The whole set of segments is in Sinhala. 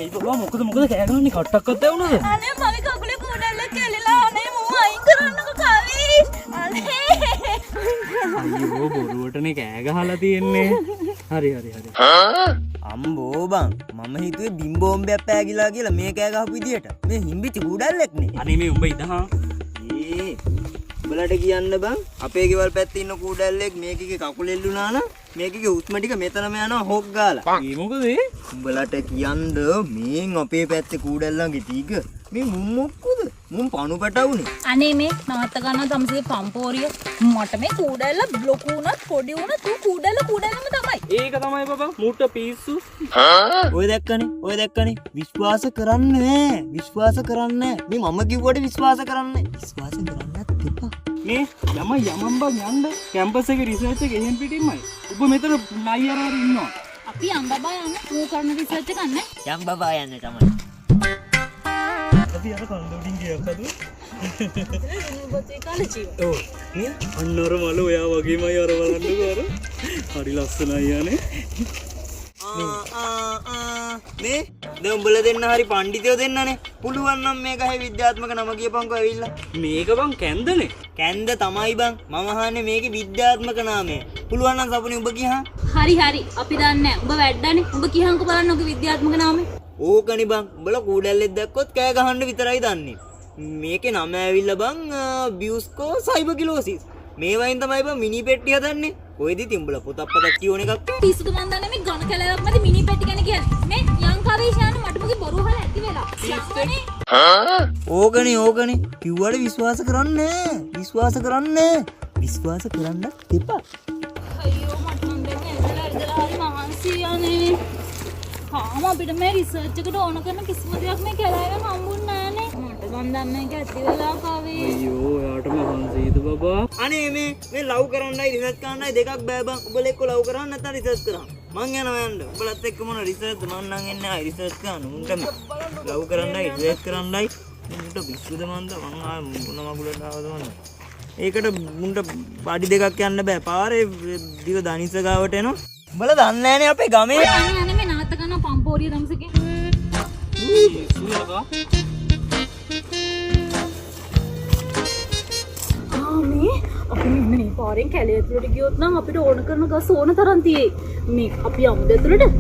ඇයි බබා මොකද කෑ ගහන්නේ කට්ටක්වත් ඇවුනද? අනේ මගේ කකුලේ කුඩල්ල කෙලිලා අනේ මම අයින් කරන්නකෝ කවි. අනේ අයියෝ බොරුවටනේ කෑ ගහලා තියෙන්නේ. හරි. අම්බෝ බං මම හිතුවේ බිම්බෝම්බයක් පෑගිලා කියලා මේ කෑ ගහපු විදියට. මේ හිම්බිච්ච කුඩල්ලෙක්නේ. අනේ මේ උඹ ඉදහා. උඹලට කියන්න බං අපේ ගෙවල් පැත්තේ ඉන්න කුඩල්ලෙක් මේකගේ කකුල එල්ලුණා නම් මේකගේ හුස්ම ටික මෙතනම යනවා හොක් ගාලා. ඒ මොකද ඒ? උඹලට කියන්න මේන් අපේ පැත්තේ කුඩල්ලන්ගේ තීග මේ මුම් මොක්කුද? මුම් පණු පැටවුනේ. අනේ මේ නවත්ත ගන්නවා තමසේ පම්පෝරිය. මට මේ කුඩල්ල බ්ලොක් වුණත් පොඩි වුණත් කුඩල්ලම තමයි. ඒක තමයි බබා මුට්ට පිස්සු. ඔය දැක්කනේ විශ්වාස කරන්නේ නෑ. මේ මම කිව්වට විශ්වාස කරන්නේ. විශ්වාස කරන්නත් එපා. මේ යමන් බං යන්න කැම්පස් එකේ රිසර්ච් එක එහෙන් පිටින්මයි. ඔබ මෙතන නයි අර ඉන්නවා. අපි අම්බබා යන්න ඌ කරන රිසර්ච් එක ගන්න. යම් බබා යන්න තමයි. අපි අර කන්දෝඩින් ගියක් අද. බොතේ කාලේ ඔව්. මේ අන්නර මල ඔයා වගේමයි අර බලන්නකෝ අර. හරි ලස්සනයි යන්නේ. මේ දැන් උඹලා දෙන්න හරි පඬිතුයෝ දෙන්නනේ. පුළුවන් නම් මේක හැයි විද්‍යාත්මක නම කියපන්කෝ ඇවිල්ලා. මේක බං කැන්දනේ. කැන්ද තමයි බං. මම අහන්නේ මේකේ විද්‍යාත්මක නාමය. පුළුවන් නම් සපුනේ උඹ කියහන්. හරි උඹ දන්නේ නැහැ. උඹ වැඩ්ඩානේ. උඹ කියහන්කෝ බලන්න ඔගේ විද්‍යාත්මක නාමය. ඕකනේ බං. උඹලා කුඩල්ලෙක් දැක්කොත් කෑ ගහන්න විතරයි දන්නේ. මේකේ නම ඇවිල්ලා බං බියුස්කෝ සයිබර්කිලෝසිස්. මේ වයින් තමයි බං මිනි පෙට්ටි හදන්නේ. කොයිද තිඹුලා පොතක් කියෝන එකක්. පිස්සුද මන් දන්නේ මේ ඝන කැලෑවක් මැද මිනි පෙට්ටි ගැන කියන්නේ. මේ යංකාවේශාන මට මොකේ බොරු අහලා ඇති වෙලා. ඕකනේ කිව්වට විශ්වාස කරන්නේ. විශ්වාස කරන්න එපා. අයියෝ මට නම් දෙන්නේ ඇදලා හරි මහන්සියනේ. කාම අපිට මේ රිසර්ච් එකට ඕන කරන කිසිම දෙයක් මේ කැලෑවෙන් හම්බුන්නේ නැහනේ. මට මන් දන්නේ මේක ඇති වෙලා කවේ. අයියෝ ඔයාට මහන්සියද බබා? අනේ මේ ලව් කරන්නයි රිසර්ච් කරන්නයි දෙකක් බෑ බං. උඹලා එක්ක ලව් කරන්න නැත්නම් රිසර්ච් කරන්න. මං යනවා යන්න. උඹලත් එක්ක මොන රිසර්ච් මං නම් එන්නේ ආයි රිසර්ච් කරන්න. උන්ට ලව් කරන්නයි රිසර්ච් කරන්නයි. උන්ට පිස්සුද මන්ද මං ආ මොන මගුලට ආවද මන්ද. ඒකට උන්ට පාඩි දෙකක් යන්න බෑ. පාරේ දිව දනිස ගාවට එනවා. උඹලා දන්නේ නැහනේ අපේ ගමේ. අනේ මේ නාත ගන්න පම්පෝරිය දම්සකේ. සුලකා. මේ අපි මේ පාරෙන් කැලේ ඇතුළට ගියොත් නම් අපිට ඕන කරන ගස් ඕන තරම් තියෙයි. මේ අපි යමුද ඇතුළට?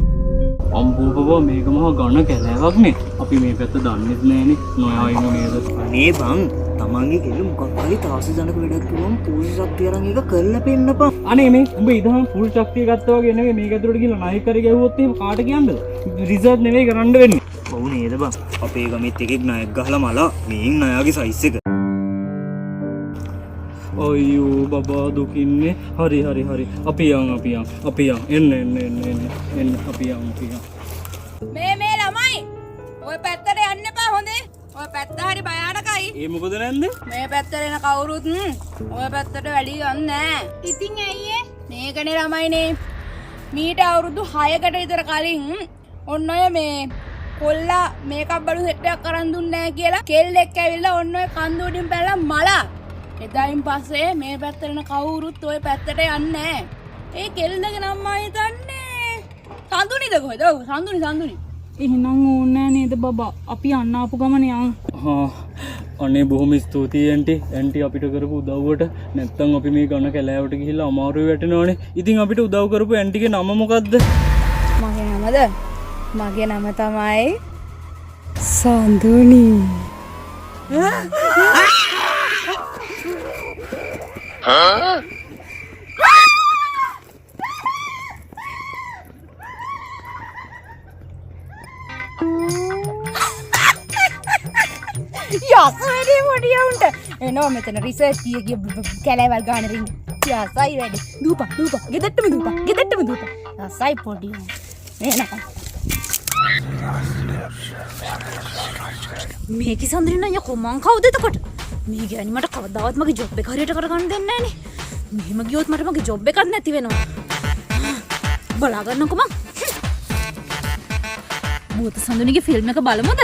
අම්බෝ බබා මේක මහා ඝන කැලෑවක්නේ. අපි මේ පැත්ත දන්නෙත් නෑනේ. නොයා ඉන්න නේද? අනේ බං තමන්ගේ කෙල්ල මොකක් හරි තාසජනක වැඩක් කිව්වම පොලිස් ශක්තිය අරන් ඒක කරලා පෙන්නපන්. අනේ මේ උඹ ඉදහම් ෆුල් ශක්තිය ගත්තා වගේ නෙවෙයි මේක ඇතුළට ගිහලා නායක කරේ ගැහුවොත් එහෙම කාට කියන්නද? රිසර්ච් නෙවෙයි කරන්න වෙන්නේ. ඔව් නේද බං. අපේ ගමෙත් එකෙක් නායක ගහලා මලා මේන් නායාගේ සයිස් එක. අයියෝ බබා දුකින්නේ. හරි. අපි යන්. එන්න අපි යන්. මේ ළමයි ඔය පැත්තට යන්න එපා හොඳේ. ඔය පැත්ත හරි භයානකයි. ඒ මොකද නැන්ද? මේ පැත්තට එන කවුරුත් ඔය පැත්තට වැඩි යන්නේ නැහැ. ඉතින් ඇයි මේකනේ ළමයිනේ. මීට අවුරුදු 6කට විතර කලින් ඔන්න ඔය මේ කොල්ලා මේකප් බඩු සෙට් එකක් අරන් දුන්නේ නැහැ කියලා කෙල්ලෙක් ඇවිල්ලා ඔන්න ඔය කන්ද උඩින් පැනලා මලා. එදායින් පස්සේ මේ පැත්තට එන කවුරුත් ඔය පැත්තට යන්නේ නැහැ. ඒ කෙල්ලගේ නම මම හිතන්නේ සඳුනිද කොහෙද? ඔව් සඳුනි. එහෙනම් ඕනේ නේද බබා අපි යන්න ආපු ගමන යන්. අනේ බොහොම ස්තුතියි ඇන්ටි අපිට කරපු උදව්වට. නැත්තම් අපි මේ ඝන කැලෑවට ගිහිල්ලා අමාරුවේ වැටෙනවනේ. ඉතින් අපිට උදව් කරපු ඇන්ටිගේ නම මොකද්ද? මගේ නමද? මගේ නම තමයි සඳුනි. යසයි මොඩිය උන්ට එනවා මෙතන රිසර්ච් කිය කැලෑවල් ගන්න රින් යසයි වැඩි දූපා ගෙදරටම දූපා යසයි පොඩි එනකම් මේ කිසන්දරින් අයියා කොමන් කවුද එතකොට මේ ගෑණි මට කවදාවත් මගේ ජොබ් එක හරියට කරගන්න දෙන්නේ නැහනේ මෙහෙම ගියොත් මට මගේ ජොබ් එකක් නැති වෙනවා බලා ගන්නකො මං භූත සඳුනිගේ ෆිල්ම් එක බලමුද